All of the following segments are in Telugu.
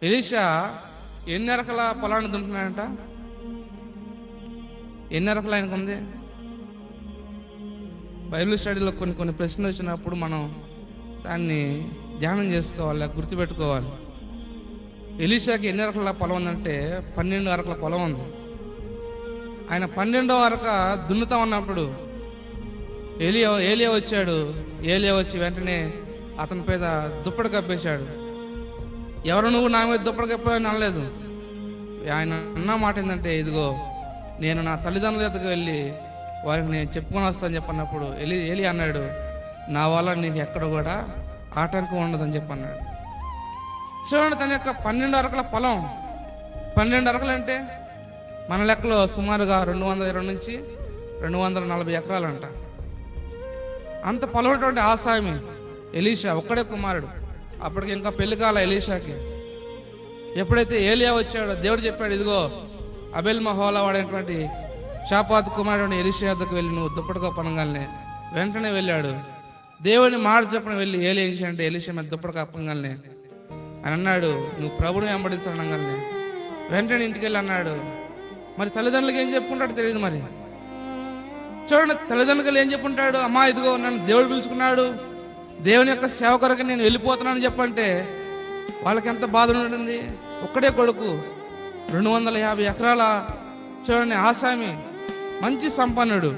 ఎలీషా ఎన్ని అరకల పొలాన్ని దున్నుతున్నాడంట? ఎన్ని అరకలు ఆయనకు ఉంది? బైబిల్ స్టడీలో కొన్ని ప్రశ్నలు వచ్చినప్పుడు మనం దాన్ని ధ్యానం చేసుకోవాలి, గుర్తుపెట్టుకోవాలి. ఎలీషాకి ఎన్ని అరకల పొలం ఉందంటే 12 అరకల పొలం ఉంది. ఆయన 12వ అరక దున్నుతా ఉన్నప్పుడు ఏలియా వచ్చాడు. ఏలియా వచ్చి వెంటనే అతని మీద దుప్పటి కప్పేశాడు. ఎవరు నువ్వు నా మీద దుప్పటి కప్పావని అనలేదు. ఆయన అన్న మాట ఏంటంటే, ఇదిగో నేను నా తల్లిదండ్రుల దగ్గరికి వెళ్ళి వారికి నేను చెప్పుకొని వస్తాను చెప్పన్నప్పుడు ఏలి అన్నాడు, నా వల్ల నీకు ఎక్కడ కూడా ఆటంకం ఉండదని చెప్పన్నాడు. చూడండి, తన యొక్క 12 అరకల పొలం. 12 అరకలు అంటే మన లెక్కలో సుమారుగా 220 నుంచి 240 ఎకరాలు అంట. అంత పొలమైనటువంటి ఆసామి ఎలీషా ఒక్కడే కుమారుడు. అప్పటికి ఇంకా పెళ్లి కాల ఎలీషాకి. ఎప్పుడైతే ఏలియా వచ్చాడో దేవుడు చెప్పాడు, ఇదిగో అబెల్ మహోలా వాడైనటువంటి షాపాత్ కుమారుడు ఎలీషా వద్దకు వెళ్ళి నువ్వు దుప్పటి కప్పనగానే వెంటనే వెళ్ళాడు. దేవుని మాట చెప్పిన వెళ్ళి ఏలియా అంటే ఎలీషా మీద దుప్పటి కప్పగానే అని అన్నాడు, నువ్వు ప్రభుని వెంబడించనగానే వెంటనే ఇంటికి వెళ్ళి అన్నాడు. మరి తల్లిదండ్రులకి ఏం చెప్పుకుంటాడు తెలియదు. మరి చూడండి, తల్లిదండ్రులు ఏం చెప్పుకుంటాడు? అమ్మా ఇదిగో నన్ను దేవుడు పిలుచుకున్నాడు, దేవుని యొక్క సేవ కొరకు నేను వెళ్ళిపోతున్నాను చెప్పంటే వాళ్ళకి ఎంత బాధ ఉంటుంది. ఒక్కడే కొడుకు, 250 ఎకరాల చూడండి ఆసామి, మంచి సంపన్నుడు.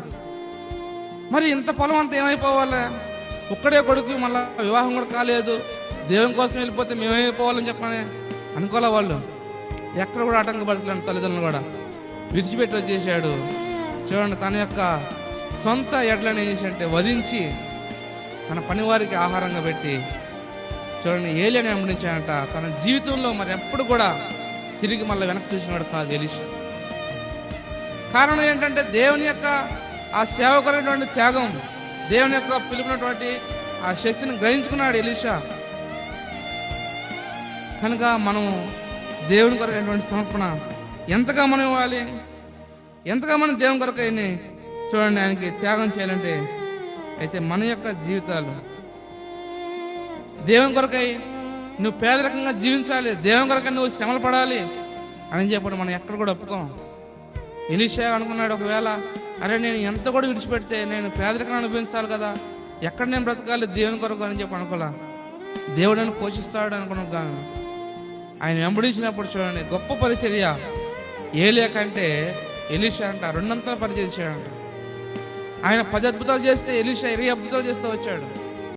మరి ఇంత పొలం అంతా ఏమైపోవాలి? ఒక్కడే కొడుకు, మళ్ళా వివాహం కూడా కాలేదు, దేవుని కోసం వెళ్ళిపోతే మేమైపోవాలని చెప్పని అనుకోలే వాళ్ళు. ఎక్కడ కూడా ఆటంకపరచలేని తల్లిదండ్రులు కూడా విడిచిపెట్టి వచ్చేసాడు. చూడండి, తన యొక్క సొంత ఎడ్లను ఏం చేశాడంటే వధించి తన పనివారికి ఆహారంగా పెట్టి చూడండి ఏలియాని వెంబడించాడంట. తన జీవితంలో మరి ఎప్పుడు కూడా తిరిగి మళ్ళీ వెనక్కి చూసినాడు కాదు ఎలీషా. కారణం ఏంటంటే దేవుని యొక్క ఆ సేవకులైనటువంటి త్యాగం, దేవుని యొక్క పిలుపునటువంటి ఆ శక్తిని గ్రహించుకున్నాడు ఎలీషా. కనుక మనం దేవుని కొరకైనటువంటి సమర్పణ ఎంతగా మనం ఇవ్వాలి, ఎంతగా మనం దేవుని కొరకు చూడండి ఆయనకి త్యాగం చేయాలంటే అయితే మన యొక్క జీవితాలు దేవుని కొరకై నువ్వు పేదరికంగా జీవించాలి, దేవుని కొరకై నువ్వు శ్రమలు పడాలి అని చెప్పడం మనం ఎక్కడ కూడా ఒప్పుకోం. ఎలీషా అనుకున్నాడు, ఒకవేళ అరే నేను ఎంత కూడా విడిచిపెడితే నేను పేదరికం అనుభవించాలి కదా, ఎక్కడ నేను బ్రతకాలి దేవుని కొరకు అని చెప్పి అనుకోలే. దేవుడు నన్ను పోషిస్తాడు అనుకున్నాను. కానీ ఆయన వెంబడించినప్పుడు చూడండి గొప్ప పరిచర్య. ఏలియా కంటే ఎలీషా అంట 2 అంతల పరిచర్య చేశాడంట. ఆయన 10 అద్భుతాలు చేస్తే ఎలీషా 20 అద్భుతాలు చేస్తూ వచ్చాడు.